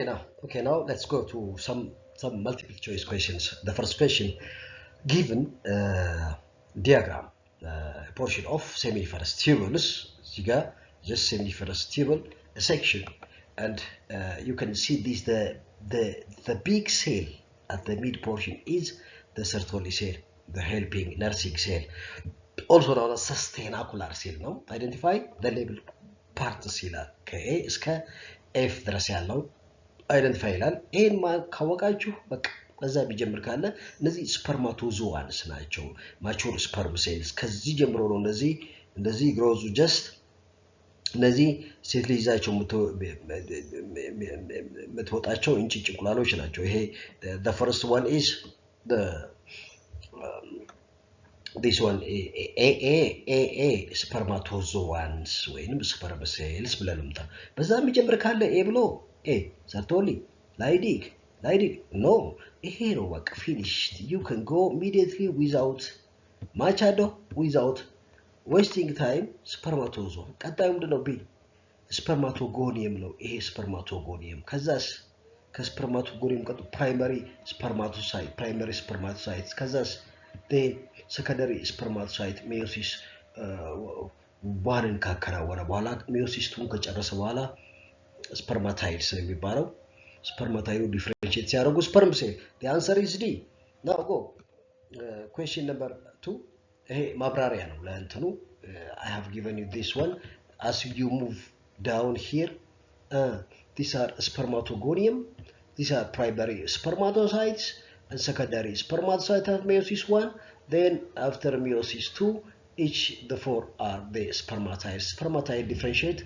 Now let's go to some multiple choice questions. The first question, given diagram, portion of seminiferous tubules, just seminiferous tubule, a section, and you can see this the big cell at the mid portion is the Sertoli cell, the helping nursing cell, also known as sustainacular cell. No, identify the label parts ይላል ከኤ እስከ ኤፍ ድረስ ያለው አይደንቲፋይ ይላል። ኤን ካወቃችሁ በቃ በዛ ቢጀምር ካለ እነዚህ ስፐርማቶዞዋንስ ናቸው። ማቹር ስፐርም ሴልስ ከዚህ ጀምሮ ነው እንደዚህ ግሮዙ ጀስት እነዚህ ሴት ልጅ ይዛቸው የምትወጣቸው እንጭጭ እንቁላሎች ናቸው። ይሄ the first one is this one a spermatozoans ወይንም sperm cells ብለን እንምጣ። በዛ የሚጀምር ካለ ኤ ብሎ ኤ ሰርቶሊ ላይዲክ no ይሄ ነው በቃ finished. You can go immediately without machado, without wasting time. spermatozo ቀጣዩ ምንድነው? ቢ ስፐርማቶጎኒየም ነው። ይሄ ስፐርማቶጎኒየም ከዛስ ከስፐርማቶጎኒየም ቀጥሎ ፕራይመሪ ስፐርማቶሳይት ከዛስ the secondary spermatocyte meiosis ዋንን ካከናወነ በኋላ meiosis 2 ከጨረሰ በኋላ spermatides ነው የሚባለው። spermatide differentiate ሲያደርጉ sperm cell. The answer is D. Now go question number 2. ይሄ ማብራሪያ ነው ለእንትኑ I have given you this one. As you move down here, these are spermatogonium, these are primary spermatocytes and secondary spermatocyte at meiosis 1. Then after meiosis 2, each the four are the spermatides. Spermatide differentiate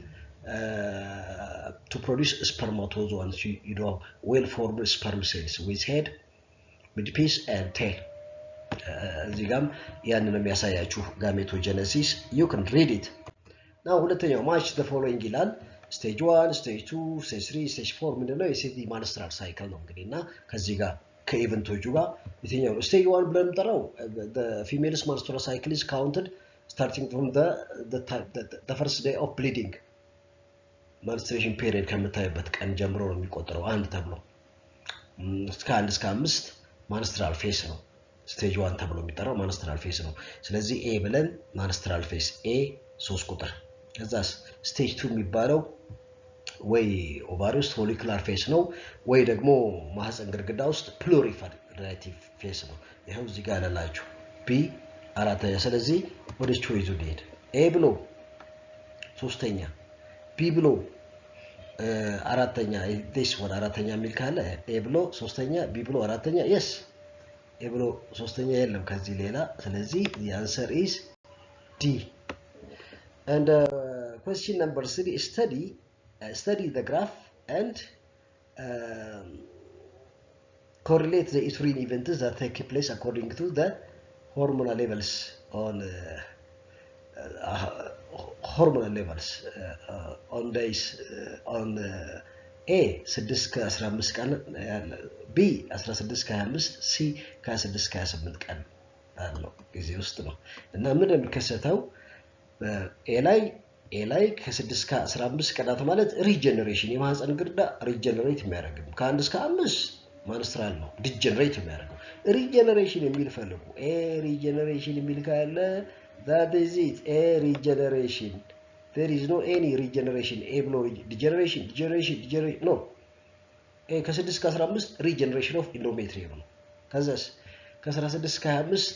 to produce spermatozoans. You know, well-formed sperm cells with head, midpiece, and tail. እዚህ ጋም ያንን የሚያሳያችሁ ጋሜቶጀነሲስ you can read it. now ሁለተኛው match the following ይላል። stage 1 stage 2 stage 3 stage 4 ምንድነው? የሴት menstrual cycle ነው እንግዲህና ከዚህ ጋር ከኢቨንቶቹ ጋር የትኛው stage 1 ብለን እንጠራው the female's menstrual cycle is counted starting from the first day of bleeding. menstruation period ከምታይበት ቀን ጀምሮ ነው የሚቆጠረው አንድ ተብሎ እስከ 1 እስከ 5 menstrual phase ነው። stage 1 ተብሎ የሚጠራው menstrual phase ነው። ስለዚህ ኤ ብለን menstrual phase ኤ 3 ቁጥር ከዛስ stage 2 የሚባለው ወይ ኦቫሪስ ፎሊኩላር ፌስ ነው ወይ ደግሞ ማህፀን ግርግዳ ውስጥ ፕሉሪፈሬቲቭ ፌስ ነው። ይሄው እዚህ ጋር ያላችሁ ቢ አራተኛ። ስለዚህ ወደ ቾይዙ ሊሄድ ኤ ብሎ ሶስተኛ ቢ ብሎ አራተኛ this one አራተኛ የሚል ካለ ኤ ብሎ ሶስተኛ ቢ ብሎ አራተኛ yes ኤ ብሎ ሶስተኛ የለም ከዚህ ሌላ። ስለዚህ the answer is D. and question number 3, study the graph and correlate the uterine events that take place according to the hormonal levels on on days on A 6 ከ15 ቀን B 16 ከ25 C ከ16 ከ28 ቀን አለው ጊዜ ውስጥ ነው። እና ምን እንደሚከሰተው ኤ ላይ ከ6 እስከ 15 ቀናት ማለት ሪጀነሬሽን የማህፀን ግርዳ ሪጀነሬት የሚያደርግ ከ1 እስከ 5 ማንስትራል ነው ዲጀነሬት የሚያደርገው። ሪጀነሬሽን የሚል ፈልጉ። ኤ ሪጀነሬሽን የሚል ካለ that is it, a regeneration. There is no any regeneration. A ብሎ degeneration no. ኤ ከ6 እስከ 15 regeneration of endometrium ነው። ከዛስ ከ16 እስከ 25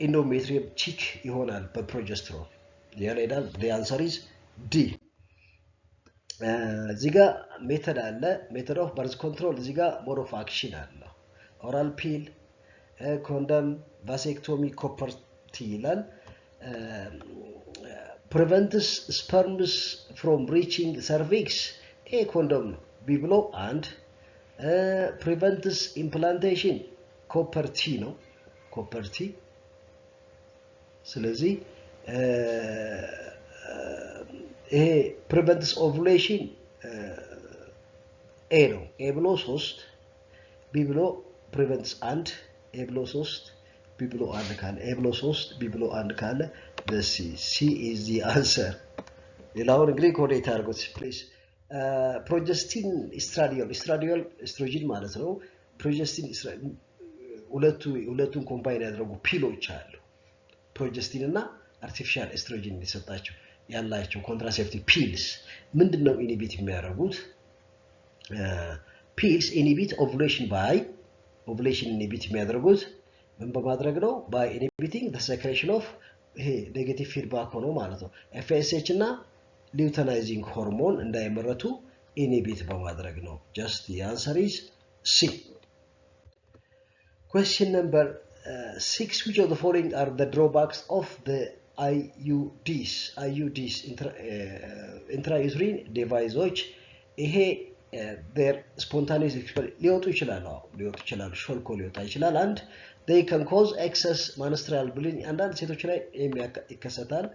endometrium ቺክ ይሆናል በፕሮጀስትሮን ያለዳል። the answer is D. እዚህ ጋር ሜተድ አለ ሜተድ ኦፍ በርዝ ኮንትሮል። እዚህ ጋር ሞድ ኦፍ አክሽን አለ ኦራል ፒል ኮንደም ቫሴክቶሚ ኮፐርቲ ይላል። prevents sperms from reaching cervix a condom B ብሎ and prevents implantation copper T ነው copper T። ስለዚህ ይሄ prevents ovulation A ነው A ብሎ 3 B ብሎ prevents and A ብሎ 3 B ብሎ 1 ካለ A ብሎ 3 B ብሎ 1 ካለ the C is the answer. ሌላውን እንግዲህ ኮዴት አድርጉት please. ፕሮጀስቲን ኢስትራዲዮል ኤስትሮጂን ማለት ነው ፕሮጀስቲን ሁለቱን ኮምባይን ያደረጉ ፒሎች አሉ ፕሮጀስቲን እና አርቲፊሻል ኤስትሮጂን ሊሰጣቸው ያላቸው ኮንትራሴፕቲቭ ፒልስ ምንድነው ኢኒቢት የሚያደርጉት pills inhibit ovulation inhibit የሚያደርጉት ምን በማድረግ ነው by inhibiting the secretion of negative feedback ሆኖ ማለት ነው FSH እና luteinizing hormone እንዳይመረቱ inhibit በማድረግ ነው just the answer is C question number 6 which of the following are the drawbacks of the IUDs intrauterine devices ይሄ their spontaneous ሊወጡ ይችላሉ ሾልኮ ሊወጣ ይችላል and they can cause excess menstrual bleeding አንዳንድ ሴቶች ላይ ይከሰታል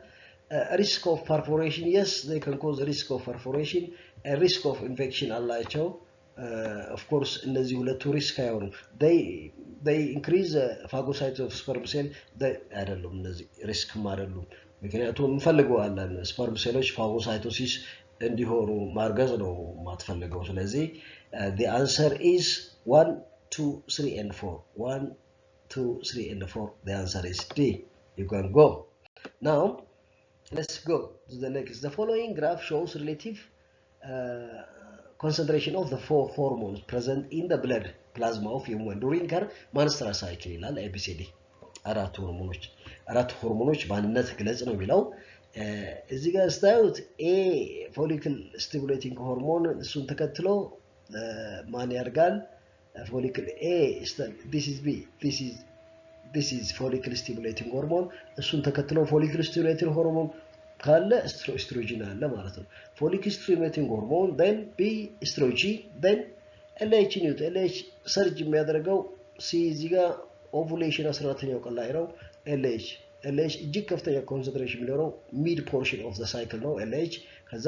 risk of perforation yes they can cause risk of perforation a risk of infection አላቸው of course እነዚህ ሁለቱ ሪስክ አይሆኑ they increase phagocytes of sperm cell አይደሉም እነዚህ ሪስክ አይደሉም ምክንያቱም እንፈልገዋለን sperm cells phagocytosis እንዲሆኑ ማርገዝ ነው ማትፈልገው ስለዚህ the answer is 1 2 3 and 4 1 2 3 and 4 the answer is D you can go now let's go to the next the following graph shows relative concentration of the four hormones present in the blood plasma of human during her menstrual cycle ይላል ABCD አራት ሆርሞኖች ባንነት ግለጽ ነው የሚለው እዚህ ጋር ስታዩት A follicle stimulating hormone እሱን ተከትሎ ማን ያርጋል follicle A this is B this is follicle stimulating hormone እሱን ተከትሎ follicle stimulating hormone ካለ estrogen አለ ማለት ነው follicle stimulating hormone then B estrogen then LH ኒውት LH ሰርጅ የሚያደርገው C እዚህ ጋር ovulation 14ኛው ቀን ላይ ነው LH እጅግ ከፍተኛ ኮንሰንትሬሽን የሚኖረው ሚድ ፖርሽን ኦፍ ዘ ሳይክል ነው LH ከዛ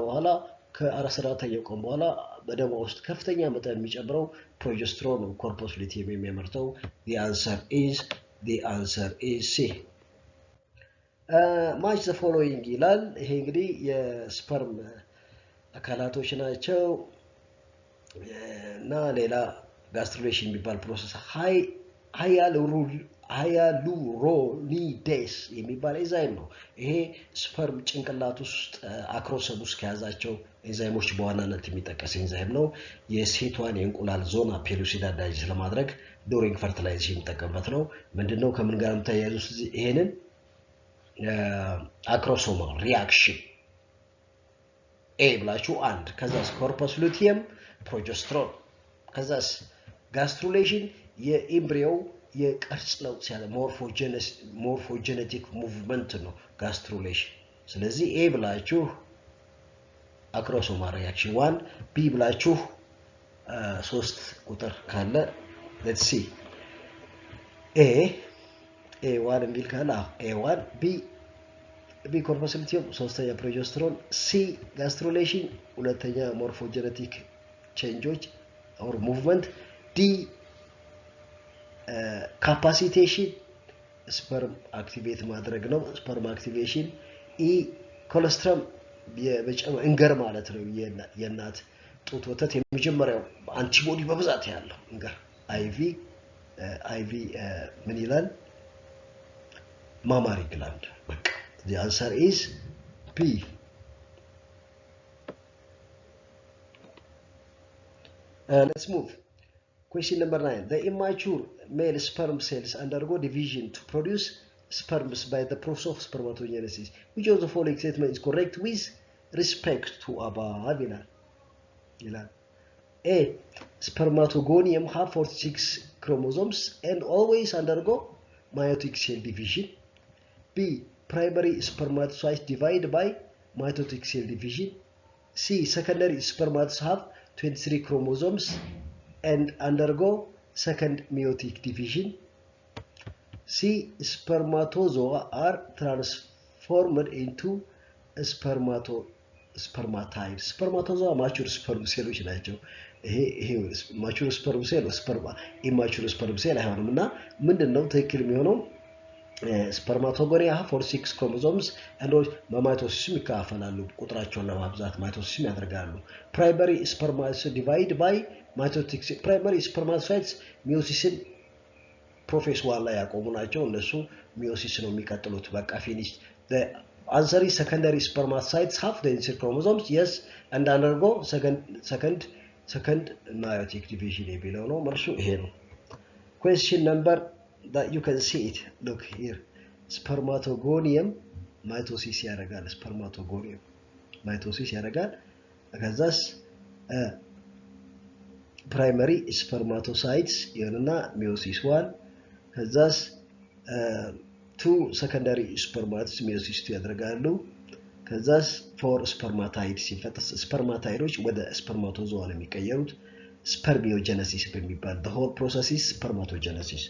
በኋላ ከ14ኛው ቀን በኋላ በደም ውስጥ ከፍተኛ መጠን የሚጨምረው ፕሮጀስትሮን ነው ኮርፐስ ሉቲየም የሚያመርተው the answer is C match the following ይላል ይሄ እንግዲህ የስፐርም አካላቶች ናቸው እና ሌላ ጋስትሩሌሽን የሚባል ፕሮሰስ hyaluronidase የሚባል ኤንዛይም ነው ይሄ ስፐርም ጭንቅላት ውስጥ አክሮሰቡስ ከያዛቸው ኤንዛይሞች በዋናነት የሚጠቀስ ኤንዛይም ነው የሴቷን የእንቁላል ዞና ፔሉሲዳ ዳይጀስት ለማድረግ ዱሪንግ ፈርቲላይዜሽን የሚጠቀምበት ነው ምንድነው ከምን ጋር ተያይዞ ይሄንን አክሮሶማል ሪአክሽን A ብላችሁ አንድ ከዛስ ኮርፐስ ሉቲየም ፕሮጀስትሮን ከዛስ ጋስትሩሌሽን የኤምብሪዮ የቅርጽ ለውጥ ሲያለ ሞርፎጀኔቲክ ሙቭመንት ነው ጋስትሩሌሽን ስለዚህ A ብላችሁ አክሮሶማል ሪአክሽን 1 B ብላችሁ 3 ቁጥር ካለ let's see A1 እንዲል ካለ A1 B ኮርፐስ ሉቲየም ሶስተኛ ፕሮጀስትሮን C ጋስትሩሌሽን ሁለተኛ ሞርፎጀኔቲክ ቼንጆች or movement D capacitation sperm activate ማድረግ ነው sperm activation E colostrum የበጨማ እንገር ማለት ነው የእናት ጡት ወተት የመጀመሪያው አንቲቦዲ በብዛት ያለው እንገር IV ምን ይላል mammary gland በቃ the answer is B let's move question number 9 the immature male sperm cells undergo division to produce sperms by the process of spermatogenesis which of the following statement is correct with respect to above ይላል A spermatogonium have 46 chromosomes and always undergo meiotic cell division B primary spermatocytes divide by mitotic cell division C secondary spermatocytes have 23 chromosomes and undergo second meiotic division C spermatozoa are transformed into spermatides spermatozoa mature sperm cells ናቸው ይሄ mature sperm cell immature sperm cell አይሆንምና ምንድነው ትክክል የሚሆነው spermatogony have 46 chromosomes and mitosis ይካፈላሉ ቁጥራቸውን ለማብዛት mitosis ያደርጋሉ primary spermatocytes divide by mitotic primary spermatocytes meiosis ፕሮፌስ ዋን ላይ ያቆሙ ናቸው እነሱ meiosis ነው የሚቀጥሉት በቃ finish the answer is secondary spermatocytes have the insert chromosomes yes and undergo second meiotic division የሚለው ነው መልሱ ይሄ ነው question number that you can see it look here spermatogonium mitosis ያደርጋል spermatogonium mitosis ያደርጋል ከዛስ primary spermatocytes ይሆንና meiosis 1 ከዛስ two secondary spermatocytes meiosis 2 ያደርጋሉ ከዛስ four spermatides ሲፈጠስ spermatidoች ወደ spermatozoa ነው የሚቀየሩት spermiogenesis በሚባል the whole process is spermatogenesis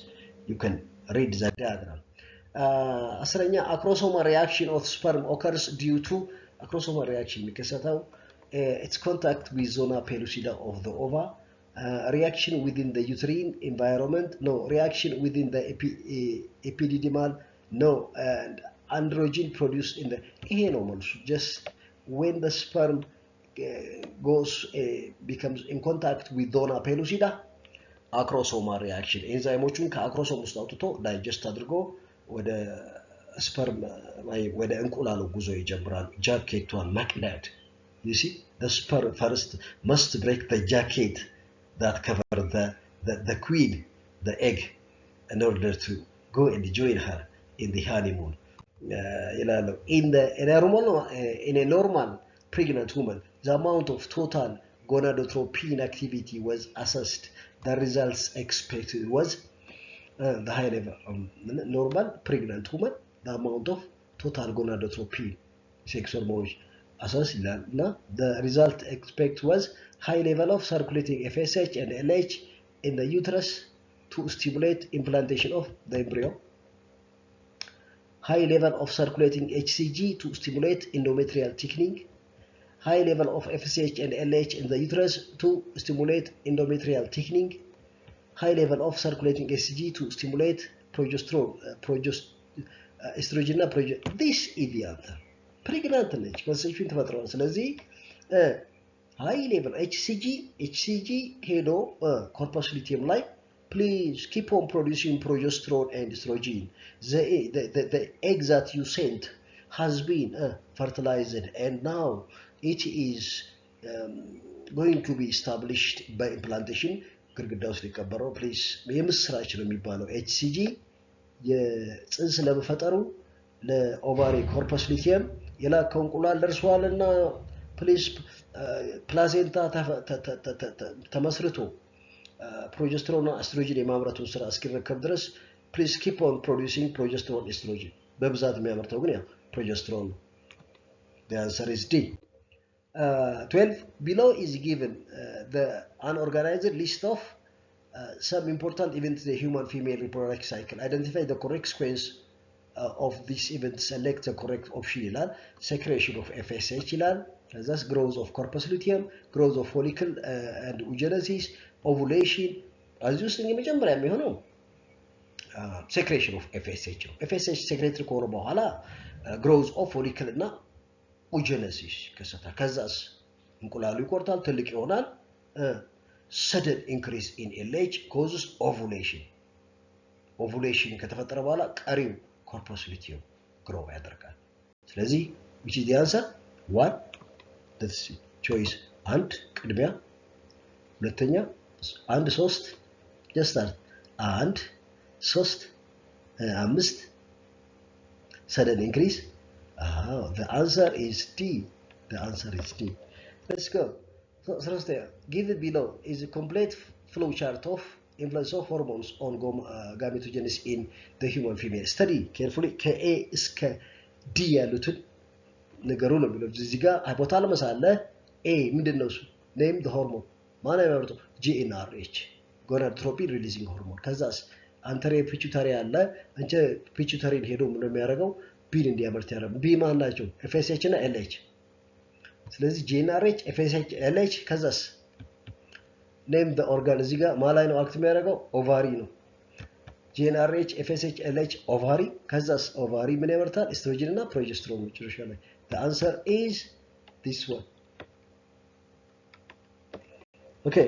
you can read the diagram አስረኛ acrosomal reaction of sperm occurs due to acrosomal reaction የሚከሰተው its contact with zona pellucida of the ova reaction within the uterine environment no reaction within the epididymal no and androgen produced in the ይሄ ነው መልሱ just when the sperm goes becomes in contact with zona pellucida acrosomal reaction ኤንዛይሞቹን ከአክሮሶም ውስጥ አውጥቶ ዳይጀስት አድርጎ ወደ ስፐርም ወደ እንቁላሉ ጉዞ ይጀምራል ጃኬቷን ማቅዳድ you see the sperm first must break the jacket that cover the queen the egg in order to go and join her in the honeymoon in a normal pregnant woman the amount of total gonadotropin activity was assessed the results expected was the high level normal pregnant woman the amount of total gonadotropin sex hormones assessed the result expected was high level of circulating FSH and LH in the uterus to stimulate implantation of the embryo high level of circulating HCG to stimulate endometrial thickening high level of FSH and LH in the uterus to stimulate endometrial thickening high level of circulating HCG to stimulate progesterone estrogen this is the answer pregnant ነች conception ተፈጥሯል ስለዚህ high level HCG ሄዶ corpus luteum ላይ please keep on producing progesterone and estrogen the egg that you sent has been fertilized and now it is going to be established by implantation ግርግዳው ሊቀበረው please የምስራች ነው የሚባለው HCG የጽንስ ለመፈጠሩ ለኦቫሪ ኮርፐስ ሉቲየም የላከው እንቁላል ደርሷልና ፕሊስ ፕላሴንታ ተመስርቶ ፕሮጀስትሮን ኤስትሮጅን የማምረቱን ስራ እስኪረከብ ድረስ please keep on producing progesterone estrogen በብዛት የሚያመርተው ግን ያ ፕሮጀስትሮን the answer is D 12 below is given the unorganized list of some important events in the human female reproductive cycle identify the correct sequence of these events select the correct option ይላል secretion of FSH ይላል thus growth of corpus luteum growth of follicle and oogenesis ovulation as ውስጥ የመጀመሪያ የሚሆነው secretion of FSH ነው FSH secretary ከሆነ በኋላ growth of follicle እና oogenesis ከሰታ ከዛስ እንቁላሉ ይቆርጣል ትልቅ ይሆናል sudden increase in LH causes ovulation ከተፈጠረ በኋላ ቀሪው corpus luteum grow ያደርጋል ስለዚህ which is the answer 1 that's choice and ቅድሚያ ሁለተኛ 1 3 just start 1 3 5 sudden increase the answer is D the answer is D let's go so given below is a complete flow chart of influence of hormones on gametogenesis in the human female study carefully ከA እስከ D ያሉትን ነገሩ ነው ብለው እዚህ ጋር ሃይፖታለመስ አለ A ምንድነው እሱ name the hormone ማን ያመርጠው GnRH gonadotropin releasing hormone ከዛስ anterior pituitary አለ እንጂ pituitary ሄዶ ምን ነው የሚያደርገው B እንዲያመርት ያደርጋል B ማን ናቸው FSH እና LH ስለዚህ GnRH FSH LH ከዛስ name the organ እዚህ ጋር ማላይ ነው አክት የሚያደርገው ኦቫሪ ነው GnRH FSH LH ኦቫሪ ከዛስ ኦቫሪ ምን ያመርታል ኤስትሮጅን እና ፕሮጀስትሮን መጨረሻ ላይ the answer is this one okay